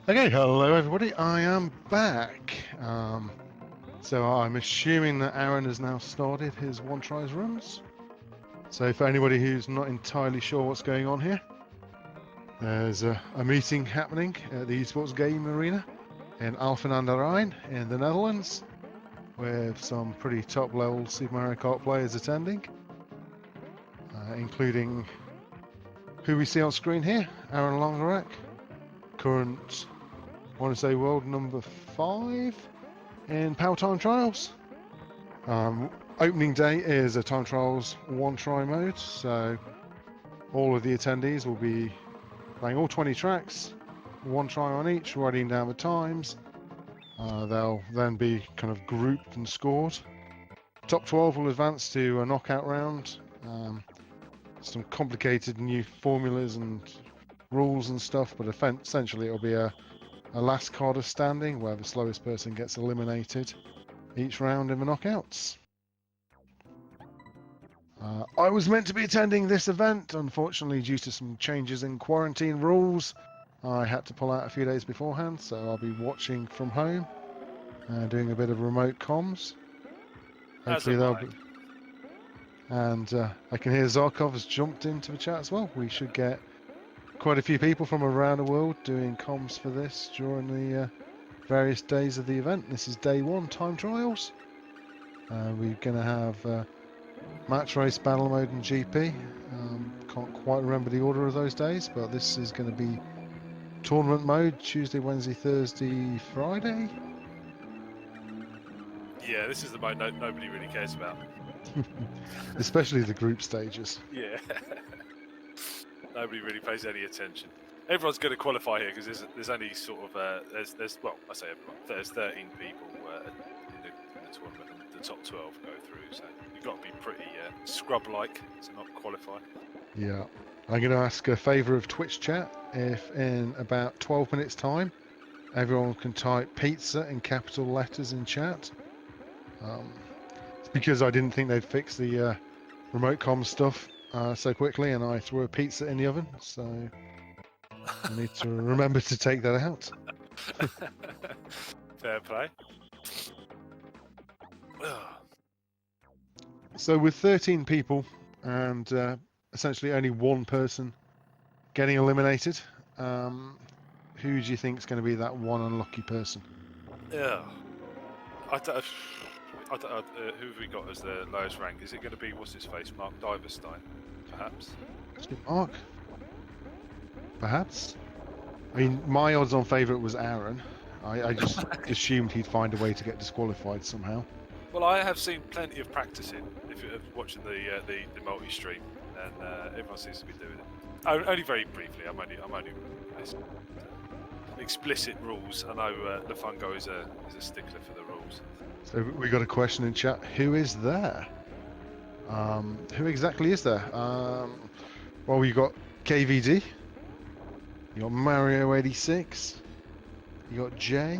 Okay, hello everybody, I am back. So I'm assuming that Aaron has now started his one tries runs. So for anybody who's not entirely sure what's going on here, there's a meeting happening at the Esports game arena in Alphen aan de Rijn in the Netherlands, with some pretty top level Super Mario Kart players attending, including who we see on screen here, Aaron Langerak, current, I want to say world number 5 in Power Time Trials. Opening day is a Time Trials one try mode, so all of the attendees will be playing all 20 tracks, one try on each, writing down the times. They'll then be kind of grouped and scored. Top 12 will advance to a knockout round. Some complicated new formulas and rules and stuff, but essentially it'll be a last card of standing where the slowest person gets eliminated each round in the knockouts. I was meant to be attending this event. Unfortunately, due to some changes in quarantine rules, I had to pull out a few days beforehand, so I'll be watching from home, doing a bit of remote comms. Hopefully they'll be... And I can hear Zarkov has jumped into the chat as well. We should get quite a few people from around the world doing comms for this during the various days of the event. This is day 1, time trials. We're going to have match race, battle mode and GP. Can't quite remember the order of those days, but this is going to be tournament mode, Tuesday, Wednesday, Thursday, Friday. Yeah, this is the mode nobody really cares about. Especially the group stages. Yeah. Nobody really pays any attention. Everyone's going to qualify here because there's only sort of there's well, I say everyone, there's 13 people in the tournament, and the top 12 go through. So you've got to be pretty scrub-like to not qualify. Yeah, I'm going to ask a favour of Twitch chat. If in about 12 minutes time, everyone can type pizza in capital letters in chat. It's because I didn't think they'd fix the remote comm stuff so quickly, and I threw a pizza in the oven, so I need to remember to take that out. Fair play. So with 13 people and essentially only one person getting eliminated, who do you think is going to be that one unlucky person? Yeah. I don't, who have we got as the lowest rank? Is it going to be, what's his face, Mark Diverstein, perhaps? Mark? Perhaps? I mean, my odds-on favourite was Aaron. I just assumed he'd find a way to get disqualified somehow. Well, I have seen plenty of practicing if you're watching the multi-stream, and everyone seems to be doing it. Only very briefly. I'm only explicit rules. I know Lefungo is a stickler for the rules. So we got a question in chat. Who is there? Who exactly is there? Well, we got KVD. You got Mario 86. You got Jay.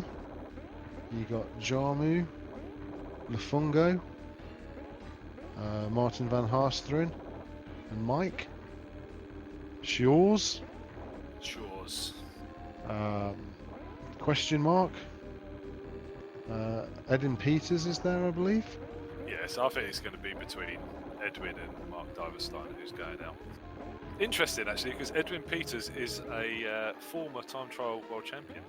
You got Jarmu. Lefungo. Martin van Haasteren. And Mike. Shores. Question mark. Edwin Peters is there, I believe. Yes, I think it's going to be between Edwin and Mark Diverstein who's going out. Interesting, actually, because Edwin Peters is a former time trial world champion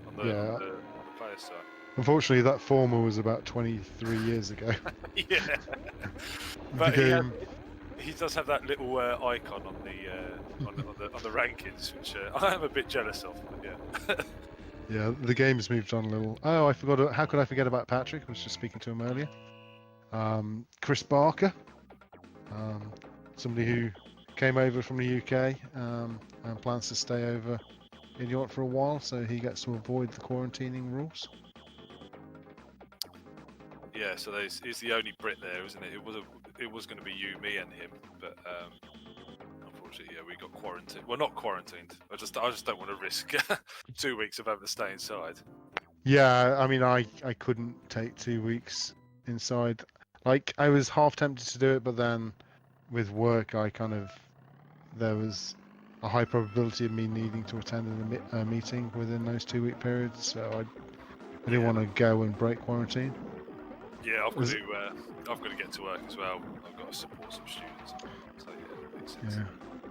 on the player side. Unfortunately, that former was about 23 years ago. Yeah, but he does have that little icon on the rankings, which I am a bit jealous of. But yeah. Yeah, the game's moved on a little. Oh, I forgot. How could I forget about Patrick? I was just speaking to him earlier. Chris Barker, somebody who came over from the UK and plans to stay over in Europe for a while, so he gets to avoid the quarantining rules. Yeah, so he's the only Brit there, isn't it? It was going to be you, me, and him, but unfortunately, yeah, we got quarantined. Well, not quarantined. I just don't want to risk 2 weeks of having to stay inside. Yeah, I mean, I couldn't take 2 weeks inside. Like, I was half tempted to do it, but then with work, I a high probability of me needing to attend a meeting within those 2-week periods, so I didn't want to go and break quarantine. Yeah, I've got to get to work as well. I've got to support some students. So yeah, it makes sense. Yeah.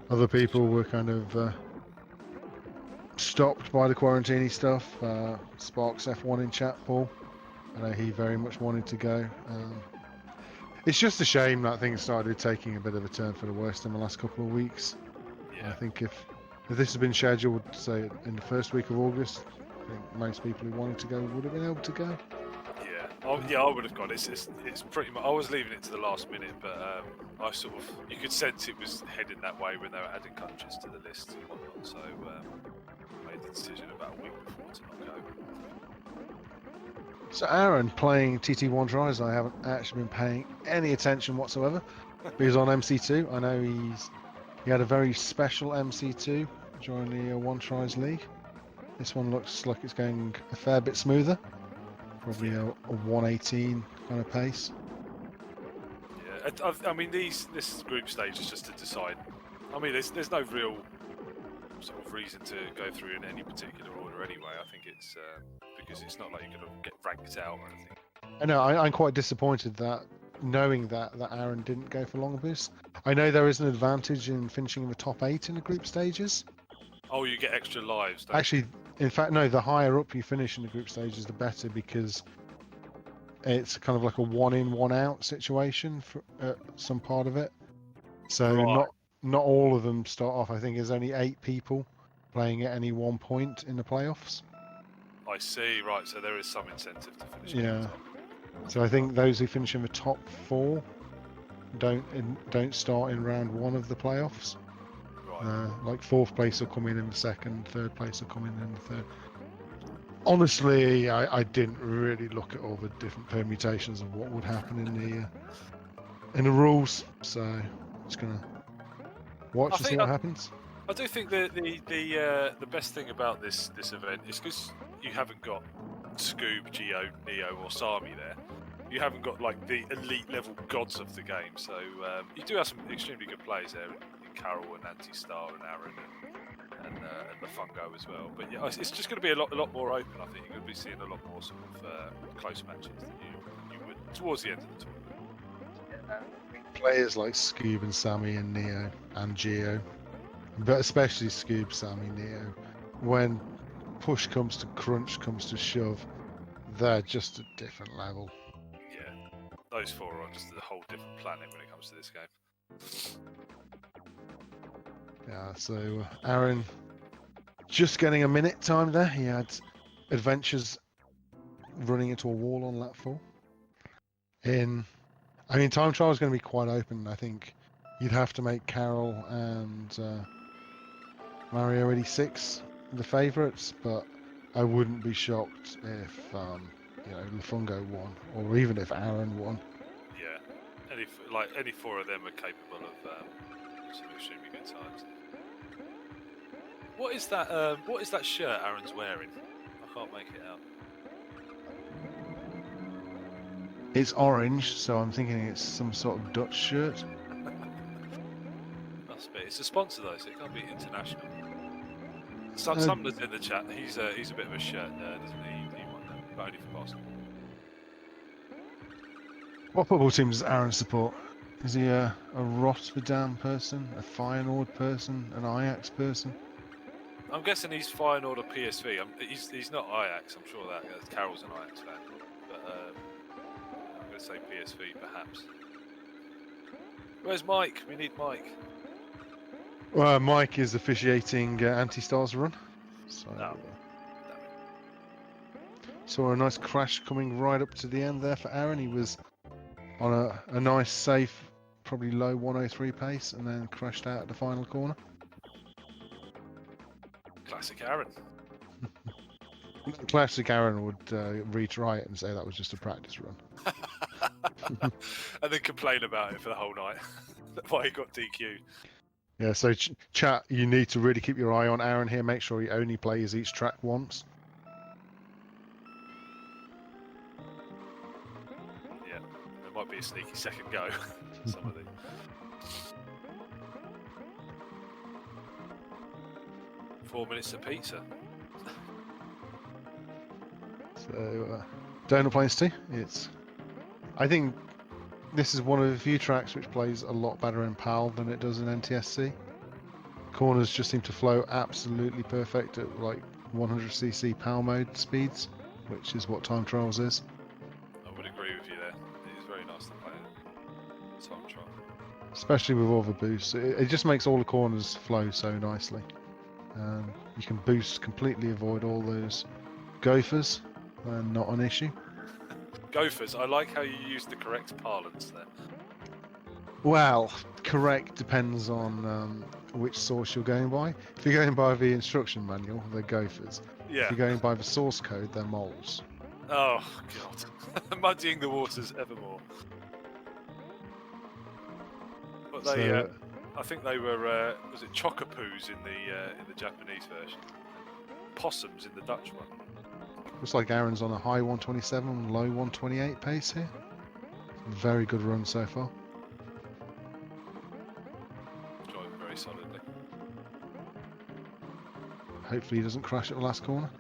Other people were kind of stopped by the quarantine stuff. Sparks F1 in chat, Paul. I know he very much wanted to go. It's just a shame that things started taking a bit of a turn for the worst in the last couple of weeks. Yeah. I think if this had been scheduled, say, in the first week of August, I think most people who wanted to go would have been able to go. Yeah, I would have gone. It's pretty much. I was leaving it to the last minute, but I sort of you could sense it was heading that way when they were adding countries to the list and whatnot. So I made the decision about a week before to not go. So Aaron playing TT1 tries, I haven't actually been paying any attention whatsoever. But he's on MC2. I know he had a very special MC2 during the One Tries League. This one looks like it's going a fair bit smoother. Probably a 118 kind of pace. Yeah, I mean this group stage is just to decide. I mean there's no real sort of reason to go through in any particular order anyway. I think it's because it's not like you're going to get ranked out or anything. I know, I'm quite disappointed that knowing that Aaron didn't go for long boost. I know there is an advantage in finishing in the top 8 in the group stages. Oh, you get extra lives, don't Actually, in fact, no, the higher up you finish in the group stages, the better, because it's kind of like a 1 in, 1 out situation for some part of it. So Right. not all of them start off. I think there's only 8 people playing at any one point in the playoffs. I see, right, so there is some incentive to finish. Yeah. So I think those who finish in the top 4 don't start in round 1 of the playoffs. Right. Like 4th place will come in the 2nd, 3rd place will come in the 3rd. Honestly, I didn't really look at all the different permutations of what would happen in the rules, so I'm just gonna watch and see what happens. I do think the best thing about this event is because you haven't got Scoob, Geo, Neo, or Sami there. You haven't got like the elite level gods of the game, so you do have some extremely good players there in Carol and Anti-Star and Aaron and the Fungo as well. But yeah, it's just going to be a lot more open. I think you're going to be seeing a lot more sort of close matches than you would towards the end of the tournament. Players like Scoob and Sammy and Neo and Geo, but especially Scoob, Sammy, Neo, when push comes to crunch, comes to shove, they're just a different level. Yeah, those 4 are just a whole different planet when it comes to this game. Yeah, so Aaron just getting a minute time there. He had adventures running into a wall on lap 4. I mean, time trial is going to be quite open. I think you'd have to make Carol and Mario 86 the favourites, but I wouldn't be shocked if Fungo won, or even if Aaron won. Yeah, any 4 of them are capable of some extremely good times. What is that shirt Aaron's wearing? I can't make it out. It's orange, so I'm thinking it's some sort of Dutch shirt. Must be. It's a sponsor though, so it can't be international. Sumner's in the chat. He's a bit of a shirt nerd, isn't he? He won that, but only for basketball. What football team does Aaron support? Is he a Rotterdam person, a Feyenoord person, an Ajax person? I'm guessing he's Feyenoord or PSV. He's not Ajax. I'm sure that Carol's an Ajax fan, but I'm going to say PSV perhaps. Where's Mike? We need Mike. Well, Mike is officiating Anti-Stars run. So saw a nice crash coming right up to the end there for Aaron. He was on a nice, safe, probably low 103 pace, and then crashed out at the final corner. Classic Aaron. Classic Aaron would retry it and say that was just a practice run. And then complain about it for the whole night. Why he got DQ. Yeah, so chat, you need to really keep your eye on Aaron here. Make sure he only plays each track once. Yeah, there might be a sneaky second go. Some of these. 4 minutes to pizza. So, Donut Plains 2. I think this is one of the few tracks which plays a lot better in PAL than it does in NTSC. Corners just seem to flow absolutely perfect at like 100cc PAL mode speeds, which is what Time Trials is. I would agree with you there. It is very nice to play time trial. Especially with all the boosts. It just makes all the corners flow so nicely. You can boost, completely avoid all those gophers, not an issue. Gophers, I like how you use the correct parlance there. Well, correct depends on which source you're going by. If you're going by the instruction manual, they're gophers. Yeah. If you're going by the source code, they're moles. Oh, God. Muddying the waters evermore. But they, So, I think they were, was it chocopoos in the Japanese version? Possums in the Dutch one. looks like Aaron's on a high 127, low 128 pace here. Very good run so far. Driving very solidly. Hopefully he doesn't crash at the last corner.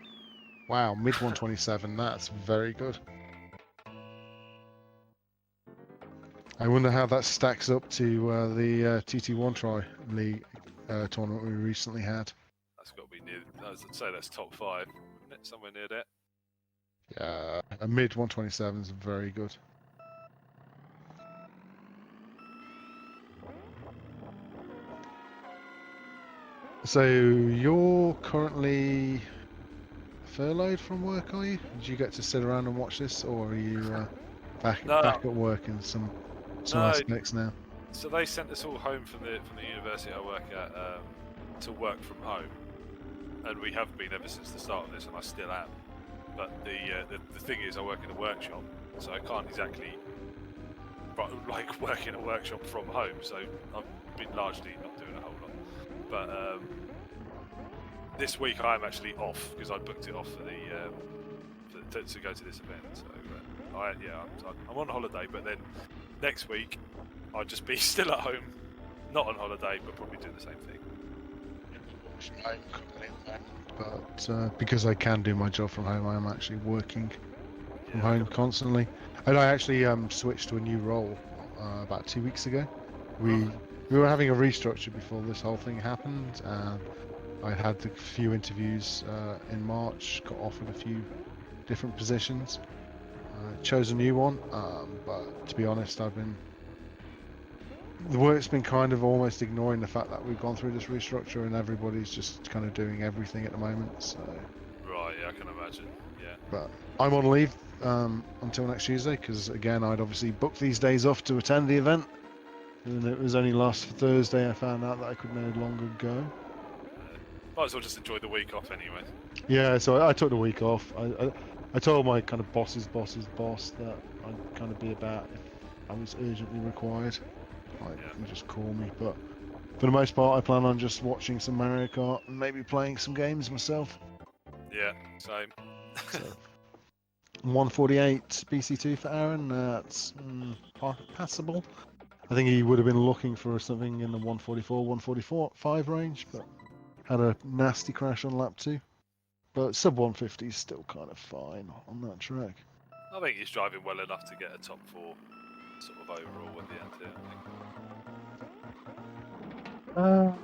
Wow, mid 127, that's very good. I wonder how that stacks up to the TT1 Tri League tournament we recently had. That's got to be near, I'd say that's top 5, isn't it? Somewhere near that. Yeah, a mid 127 is very good. So you're currently furloughed from work, are you? Did you get to sit around and watch this, or are you back at work in some aspects now? So they sent us all home from the university I work at to work from home, and we have been ever since the start of this, and I still am. But the thing is, I work in a workshop, so I can't exactly like work in a workshop from home. So I've been largely not doing a whole lot. But this week I'm actually off because I booked it off for to go to this event. So I'm on holiday. But then next week I'll just be still at home, not on holiday, but probably doing the same thing. But because I can do my job from home, I am actually working from home constantly. And I actually switched to a new role about 2 weeks ago. We were having a restructure before this whole thing happened, and I had a few interviews in March, got offered a few different positions, chose a new one, but to be honest, the work's been kind of almost ignoring the fact that we've gone through this restructure and everybody's just kind of doing everything at the moment. So. Right, yeah, I can imagine. Yeah. But I'm on leave until next Tuesday because again I'd obviously booked these days off to attend the event, and it was only last Thursday I found out that I could no longer go. Might as well just enjoy the week off anyway. Yeah, so I took the week off. I told my kind of boss's boss that I'd kind of be about if I was urgently required. You just call me, but for the most part I plan on just watching some Mario Kart and maybe playing some games myself. Yeah, same. So, 148 BC2 for Aaron, that's passable. I think he would have been looking for something in the 144-145 range, but had a nasty crash on lap 2. But sub 150 is still kind of fine on that track. I think he's driving well enough to get a top 4 sort of overall at the end here, I think.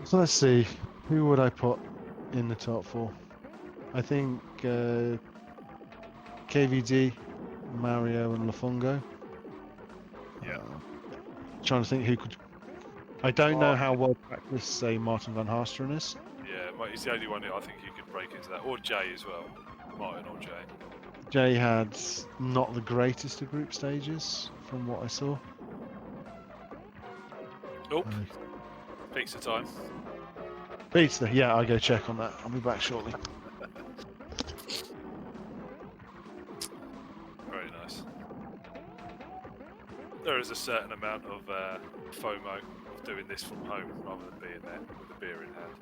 So let's see, who would I put in the top 4? I think KVD, Mario and Lafungo. Yeah. Trying to think who could... I don't know how well practiced, say, Martin van Haasteren is. Yeah, he's the only one who I think you could break into that. Or Jay as well. Martin or Jay. Jay had not the greatest of group stages, from what I saw. Oh, pizza time. Pizza, yeah, I'll go check on that. I'll be back shortly. Very nice. There is a certain amount of FOMO of doing this from home rather than being there with a beer in hand.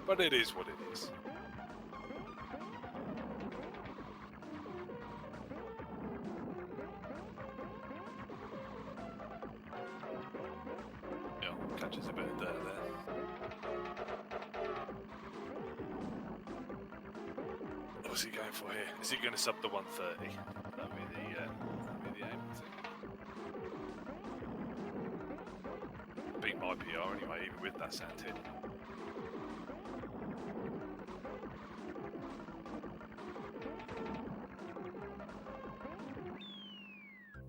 But it is what it is. catches a bit of dirt there. What's he going for here? Is he going to sub the 130? That'll be the aim, I think. Beat my PR anyway, even with that sand hit.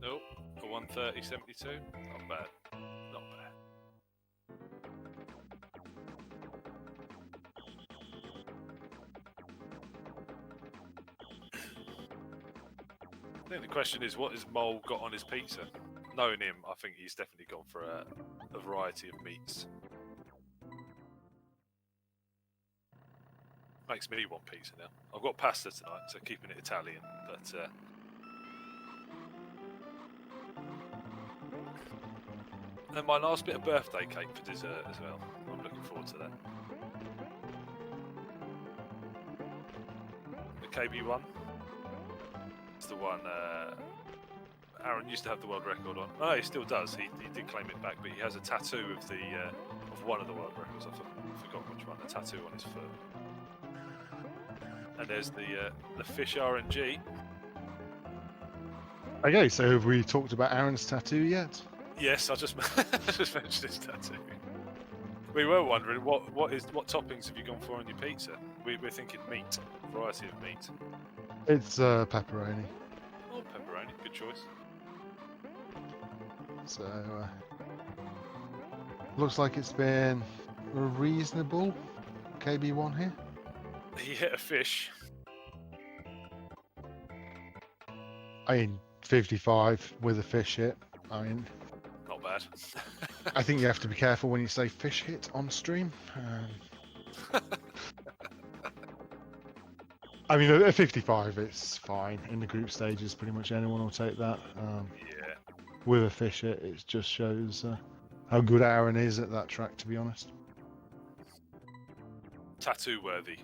Nope, a 130.72. Not bad. Not bad. I think the question is, what has Mole got on his pizza? Knowing him, I think he's definitely gone for a variety of meats. Makes me want pizza now. I've got pasta tonight, so keeping it Italian, but and my last bit of birthday cake for dessert as well. I'm looking forward to that. The KB1. It's the one Aaron used to have the world record on. Oh, he still does. He did claim it back, but he has a tattoo of the of one of the world records. I forgot which one. The tattoo on his foot. And there's the fish RNG. Okay, so have we talked about Aaron's tattoo yet? Yes, I just just mentioned his tattoo. We were wondering what toppings have you gone for on your pizza? We're thinking meat, variety of meat. It's pepperoni. Oh, pepperoni, good choice. So looks like it's been a reasonable KB1 here. He hit a fish. I mean, 55 with a fish hit. I mean, not bad. I think you have to be careful when you say fish hit on stream. I mean, at 55, it's fine. In the group stages, pretty much anyone will take that. Yeah. With a fish hit, it just shows how good Aaron is at that track, to be honest. Tattoo worthy.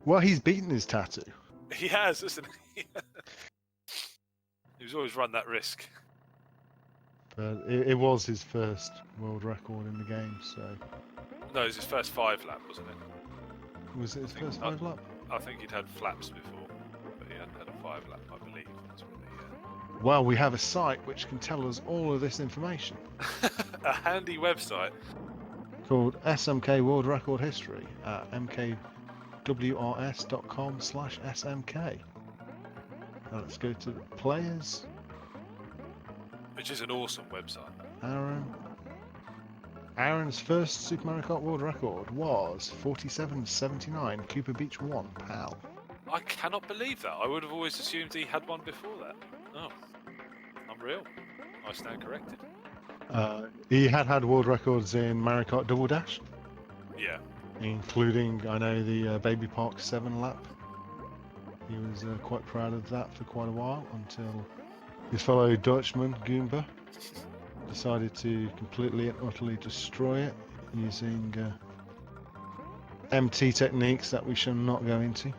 Well, he's beaten his tattoo. He has, isn't he? He's always run that risk. But it was his first world record in the game, so... No, it was his first 5 lap, wasn't it? Was it his first 5 lap? I think he'd had flaps before, but he hadn't had a 5 lap, I believe. That's what he, Well, we have a site which can tell us all of this information. A handy website. Called SMK World Record History at mkwrs.com/smk. Now let's go to the players. Which is an awesome website. Aaron's first Super Mario Kart World Record was 47.79 Cooper Beach 1 PAL. I cannot believe that. I would have always assumed he had one before that. Oh, unreal. I stand corrected. He had world records in Mario Kart Double Dash. Yeah. Including, I know, the Baby Park 7 lap. He was quite proud of that for quite a while until his fellow Dutchman, Goomba, decided to completely and utterly destroy it using MT techniques that we shall not go into.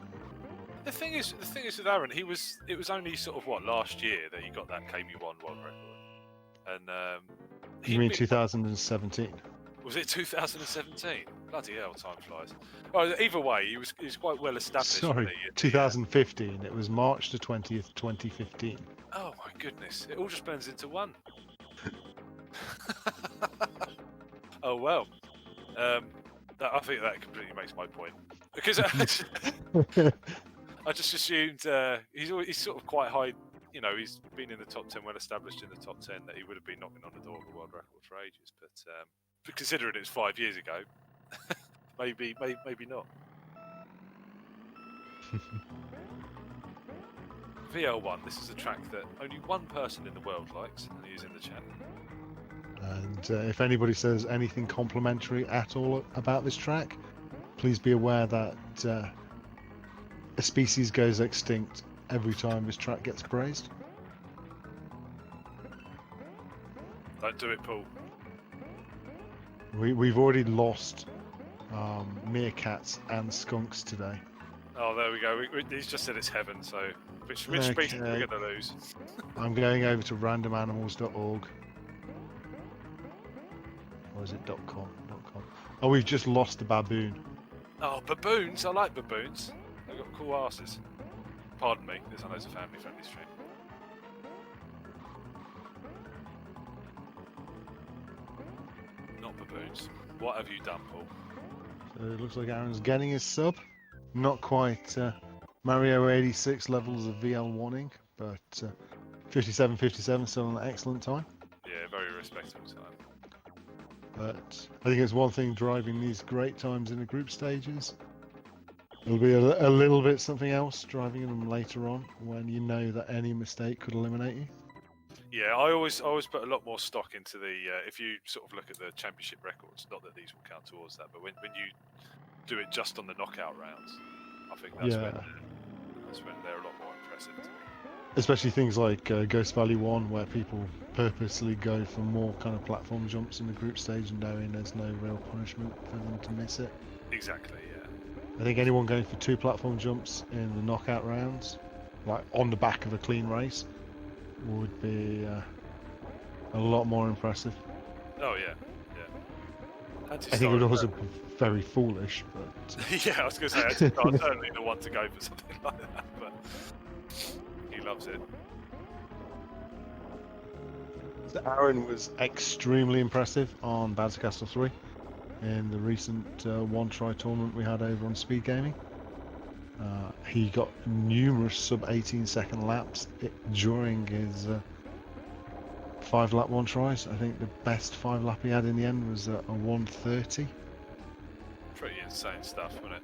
The thing is with Aaron, it was only sort of last year that he got that KB1 world record, and You mean 2017? Was it 2017? Bloody hell, time flies. Oh, either way, he was quite well established. Sorry, 2015. It was March the 20th, 2015. Oh my goodness, it all just blends into one. Oh well, I think that completely makes my point, because I just assumed he's sort of quite high. You know, he's been in the top 10, well established in the top 10, that he would have been knocking on the door of a world record for ages. But considering it was 5 years ago, maybe not. VL1, this is a track that only one person in the world likes, and he is in the chat. And if anybody says anything complimentary at all about this track, please be aware that a species goes extinct every time this track gets praised. Don't do it, Paul. We've already lost meerkats and skunks today. Oh, there we go. He's just said it's heaven, so which species are we going to lose? I'm going over to randomanimals.org. Or is it .com? .com. Oh, we've just lost a baboon. Oh, baboons! I like baboons. They've got cool asses. Pardon me, I know it's a family-friendly stream. Not baboons. What have you done, Paul? So it looks like Aaron's getting his sub. Not quite Mario 86 levels of VL warning, but 57.57 still an excellent time. Yeah, very respectable time. But I think it's one thing driving these great times in the group stages. It'll be a little bit something else driving them later on when you know that any mistake could eliminate you. Yeah, I always put a lot more stock into the if you sort of look at the championship records. Not that these will count towards that, but when you do it just on the knockout rounds, I think that's when they're a lot more impressive to me. Especially things like Ghost Valley 1, where people purposely go for more kind of platform jumps in the group stage, knowing there's no real punishment for them to miss it. Exactly, yeah. I think anyone going for 2 platform jumps in the knockout rounds, like on the back of a clean race, would be a lot more impressive. Oh yeah, yeah. I think it would also be very foolish, but yeah, I was going to say I'm certainly the one to go for something like that, but he loves it. So Aaron was extremely impressive on Bouncer Castle 3 in the recent one-try tournament we had over on Speed Gaming. He got numerous sub-18 second laps during his 5-lap one-tries. I think the best 5-lap he had in the end was a 1:30. Pretty insane stuff, wasn't it?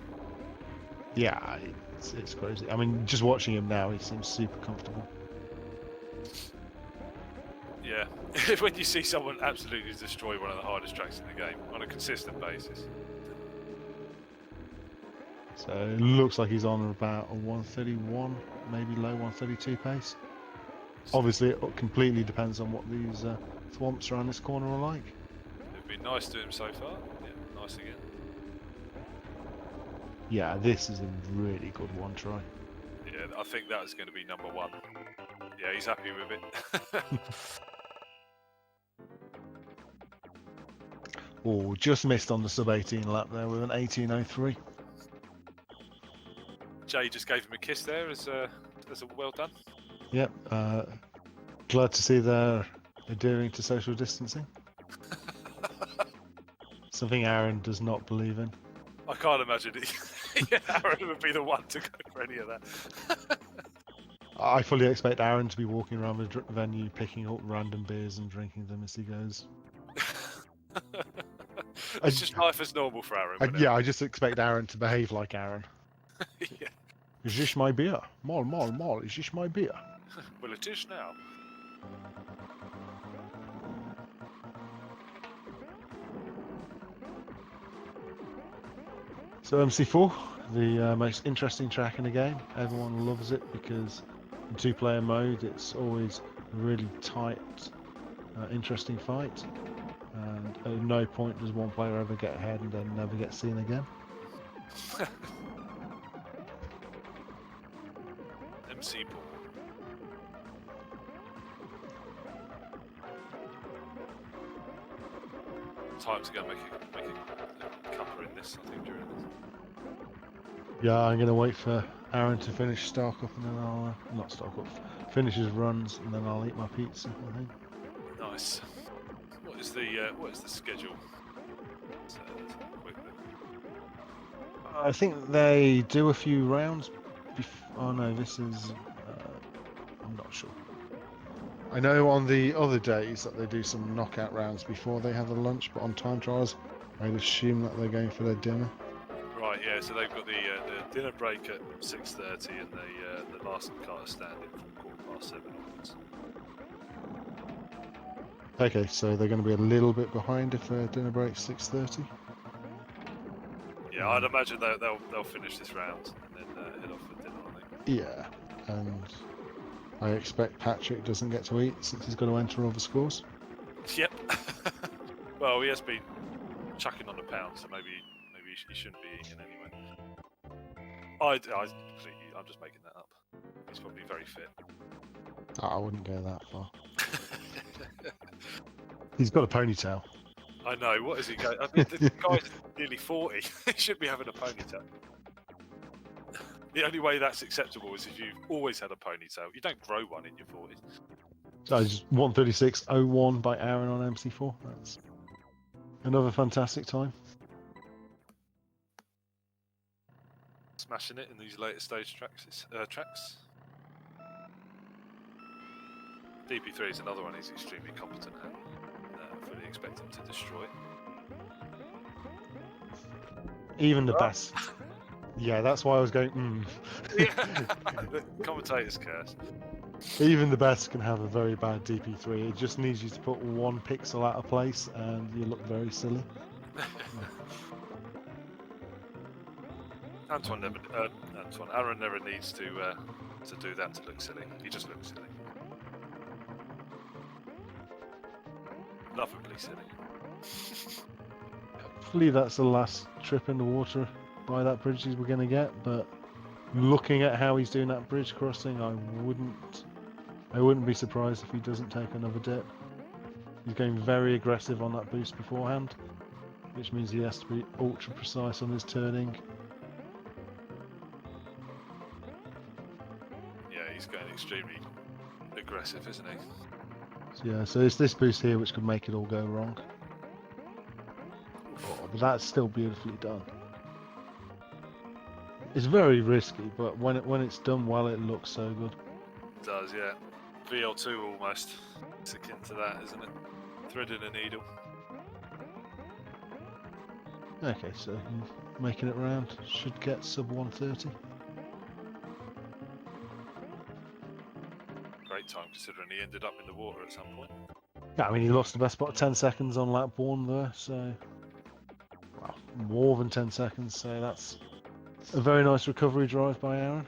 Yeah, it's crazy. I mean, just watching him now, he seems super comfortable. Yeah, when you see someone absolutely destroy one of the hardest tracks in the game on a consistent basis. So it looks like he's on about a 1:31, maybe low 1:32 pace. Obviously, it completely depends on what these thwomps around this corner are like. It's been nice to him so far. Yeah, nice again. Yeah, this is a really good one try. Yeah, I think that is going to be number 1. Yeah, he's happy with it. Oh, just missed on the sub-18 lap there with an 18:03. Jay just gave him a kiss there as a well done. Yep, glad to see they're adhering to social distancing. Something Aaron does not believe in. I can't imagine it. Yeah, Aaron would be the one to go for any of that. I fully expect Aaron to be walking around the venue picking up random beers and drinking them as he goes. It's just life as normal for Aaron. Yeah, I just expect Aaron to behave like Aaron. Yeah. Is this my beer? Mol, is this my beer? Well, it is now. So MC4, the most interesting track in the game. Everyone loves it because in 2-player mode it's always a really tight, interesting fight. And at no point does one player ever get ahead and then never get seen again. MC Paul. Time to go make a cuppa in this, I think, during this. Yeah, I'm going to wait for Aaron to finish Starcup and then I'll, not Starcup, finish his runs and then I'll eat my pizza, I think. Nice. What is the schedule? Let's have a quick look. I think they do a few rounds. Oh no, this is. I'm not sure. I know on the other days that they do some knockout rounds before they have the lunch, but on time trials, I'd assume that they're going for their dinner. Right, yeah. So they've got the dinner break at 6:30 and the last car standing from 7:15 onwards. Okay, so they're going to be a little bit behind if their dinner break's 6:30. Yeah, I'd imagine they'll finish this round and then head off for dinner, I think. Yeah, and I expect Patrick doesn't get to eat since he's got to enter all the scores. Yep. Well, he has been chucking on the pound, so maybe he shouldn't be eating anyway. I'm just making that up. He's probably very fit. Oh, I wouldn't go that far. He's got a ponytail. I know. What is he going? I mean, the guy's nearly 40. He should be having a ponytail. The only way that's acceptable is if you've always had a ponytail. You don't grow one in your 40s. So just 1:36.01 by Aaron on MC4. That's another fantastic time. Smashing it in these later stage tracks. DP3 is another one he's extremely competent at. Fully expect him to destroy it. Even the best. Yeah, that's why I was going. Yeah. The commentator's curse. Even the best can have a very bad DP3. It just needs you to put one pixel out of place, and you look very silly. Aaron never needs to do that to look silly. He just looks silly. Lovably silly. Hopefully that's the last trip in the water by that bridge we're going to get, but looking at how he's doing that bridge crossing, I wouldn't be surprised if he doesn't take another dip. He's going very aggressive on that boost beforehand, which means he has to be ultra precise on his turning. Yeah, he's going extremely aggressive, isn't he? Yeah, so it's this boost here which could make it all go wrong. Oh, but that's still beautifully done. It's very risky, but when it's done well, it looks so good. It does, yeah. VL2 almost. It's akin to that, isn't it? Threading a needle. Okay, so making it round, should get sub 130. Great time considering he ended up in the water at some point. Yeah, I mean he lost the best part of 10 seconds on lap 1 there, so well, more than 10 seconds, so that's a very nice recovery drive by Aaron.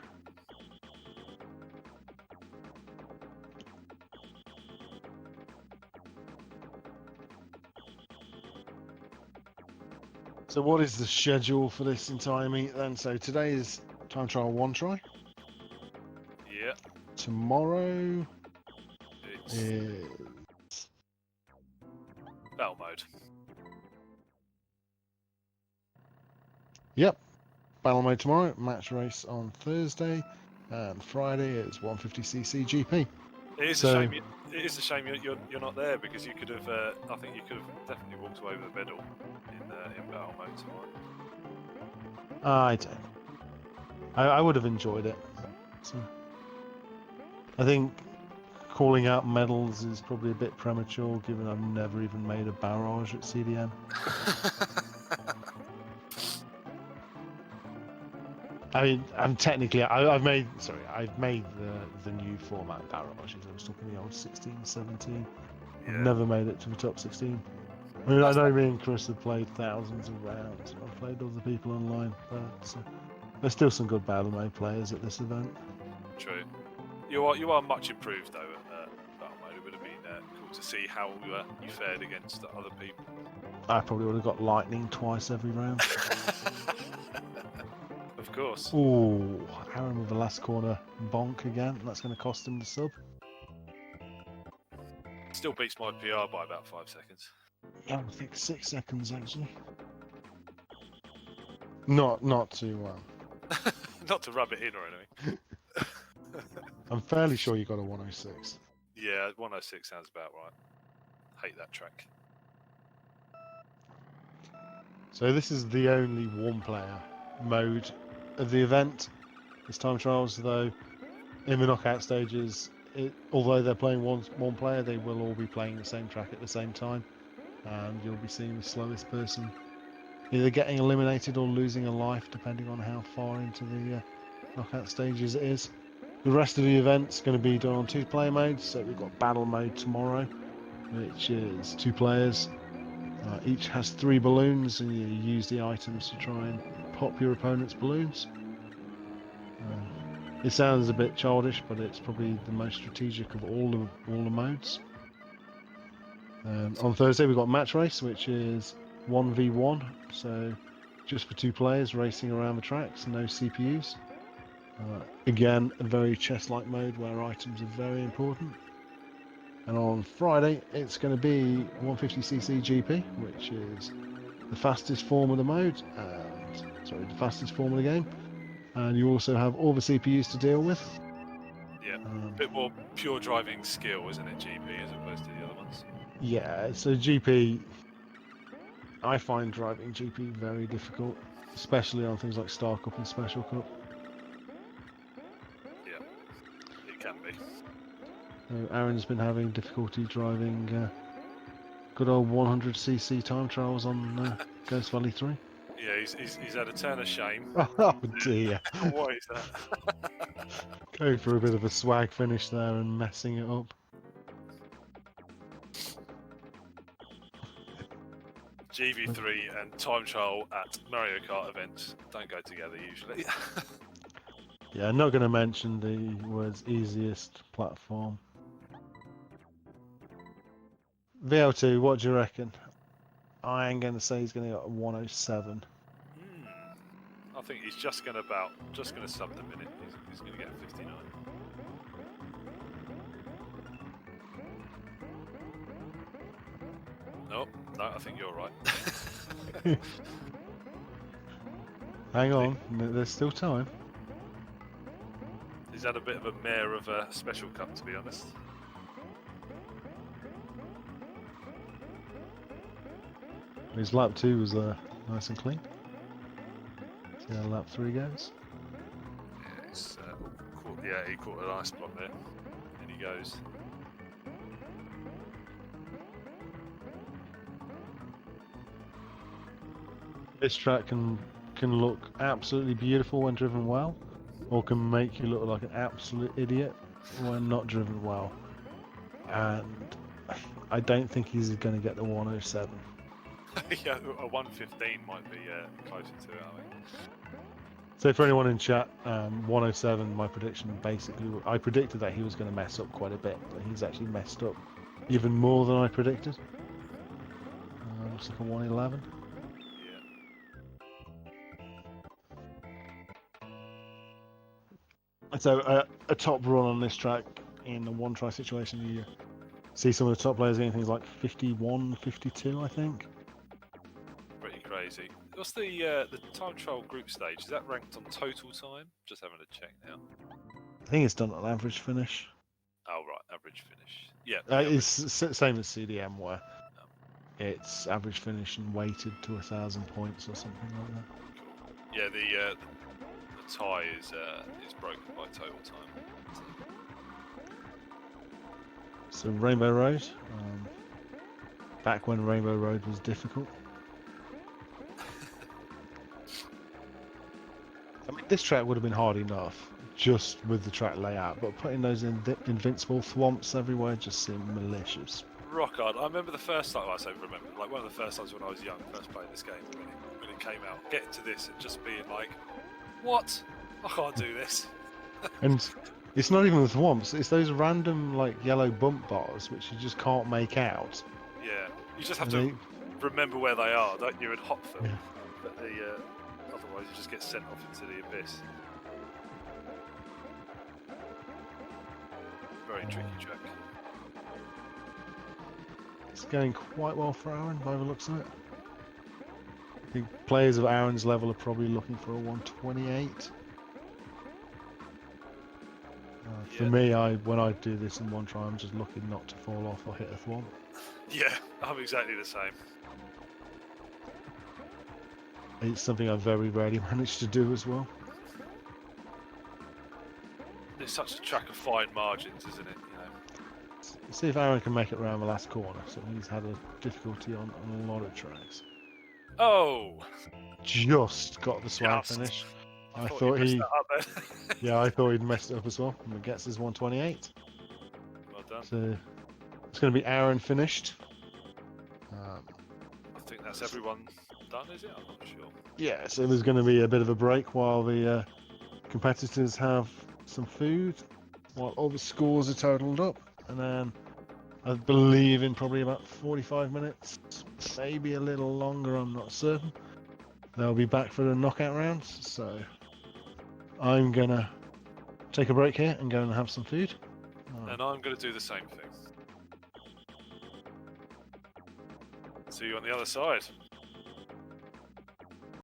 So what is the schedule for this entire meet then? So today is time trial 1 try. Yeah. Tomorrow It's is battle mode. Yep, battle mode tomorrow, match race on Thursday, and Friday is 150cc GP. It is a shame. It is a shame you're not there because you could have. I think you could have definitely walked away with a medal in battle mode tomorrow. I don't. I would have enjoyed it. So, I think calling out medals is probably a bit premature, given I've never even made a barrage at CDM. I mean, I've made the new format barrages. I was talking the old 16, 17. Yeah. I've never made it to the top 16. I mean, I know me and Chris have played thousands of rounds. I've played other people online, but there's still some good battle mode players at this event. True. You are much improved though at battle mode. It would have been cool to see how you fared against the other people. I probably would have got lightning twice every round. Of course. Ooh, Aaron with the last corner bonk again. That's going to cost him the sub. Still beats my PR by about 5 seconds. Yeah, I think 6 seconds actually. Not to Not to rub it in or anything. I'm fairly sure you got a 106. Yeah, 106 sounds about right. Hate that track. So this is the only one-player mode of the event. It's time trials, though. In the knockout stages, although they're playing one player, they will all be playing the same track at the same time, and you'll be seeing the slowest person either getting eliminated or losing a life, depending on how far into the knockout stages it is. The rest of the event's going to be done on 2-player modes, so we've got battle mode tomorrow, which is 2 players. Each has 3 balloons, and you use the items to try and pop your opponent's balloons. It sounds a bit childish, but it's probably the most strategic of all the modes. On Thursday we've got match race, which is 1v1, so just for 2 players racing around the tracks, no CPUs. Again, a very chess-like mode where items are very important. And on Friday, it's going to be 150cc GP, which is the fastest form of the mode, and sorry, the fastest form of the game. And you also have all the CPUs to deal with. Yeah, a bit more pure driving skill, isn't it, GP, as opposed to the other ones? Yeah, so GP, I find driving GP very difficult, especially on things like Star Cup and Special Cup. Yeah, it can be. Aaron's been having difficulty driving good old 100cc time trials on Ghost Valley 3. Yeah, he's had a turn of shame. Oh dear. What is that? Going for a bit of a swag finish there and messing it up. GV3 and time trial at Mario Kart events don't go together usually. Yeah, I'm not going to mention the words easiest platform. VL2, what do you reckon? I am going to say he's going to get a 107. I think he's just going to sub the minute. He's going to get 59. No, I think you're right. Hang on, there's still time. He's had a bit of a mare of a Special Cup, to be honest. His lap 2 was nice and clean. See how lap 3 goes. Yeah, he caught a nice spot there. And he goes. This track can look absolutely beautiful when driven well, or can make you look like an absolute idiot when not driven well. And I don't think he's going to get the 107. Yeah, a 115 might be closer to it, I think. So for anyone in chat, 107, my prediction basically, I predicted that he was going to mess up quite a bit, but he's actually messed up even more than I predicted. Looks like a 111. So a top run on this track in a one try situation, you see some of the top players getting things like 51, 52, I think. Pretty crazy. What's the time trial group stage? Is that ranked on total time? Just having a check now. I think it's done on average finish. Oh right, average finish. Yeah. It's same as CDM where it's average finish and weighted to 1,000 points or something like that. Cool. Yeah, the tie is broken by total time. So Rainbow Road, back when Rainbow Road was difficult. I mean, this track would have been hard enough just with the track layout, but putting those invincible thwomps everywhere just seemed malicious. Rock hard. I remember the first time, like one of the first times when I was young, first playing this game, when it came out, getting to this and just being like, what? I can't do this. And it's not even the thwomps, it's those random like yellow bump bars which you just can't make out. Yeah, you just have to remember where they are, don't you, and hop them. Yeah. But otherwise you just get sent off into the abyss. Very tricky track. It's going quite well for Aaron by the looks of it. I think players of Aaron's level are probably looking for a 128. For me, when I do this in one try, I'm just looking not to fall off or hit a thwomp. Yeah, I'm exactly the same. It's something I very rarely manage to do as well. It's such a track of fine margins, isn't it? You know. See if Aaron can make it around the last corner. So he's had a difficulty on a lot of tracks. Oh! Just got the swag finish. I thought he yeah, I thought he'd messed it up as well. And it gets his 128. Well done. So it's going to be Aaron finished. I think that's everyone done, is it? I'm not sure. Yeah, so there's going to be a bit of a break while the competitors have some food, while all the scores are totaled up, and then I believe in probably about 45 minutes, maybe a little longer, I'm not certain, they'll be back for the knockout rounds. So I'm gonna take a break here and go and have some food. And I'm going to do the same thing. See you on the other side.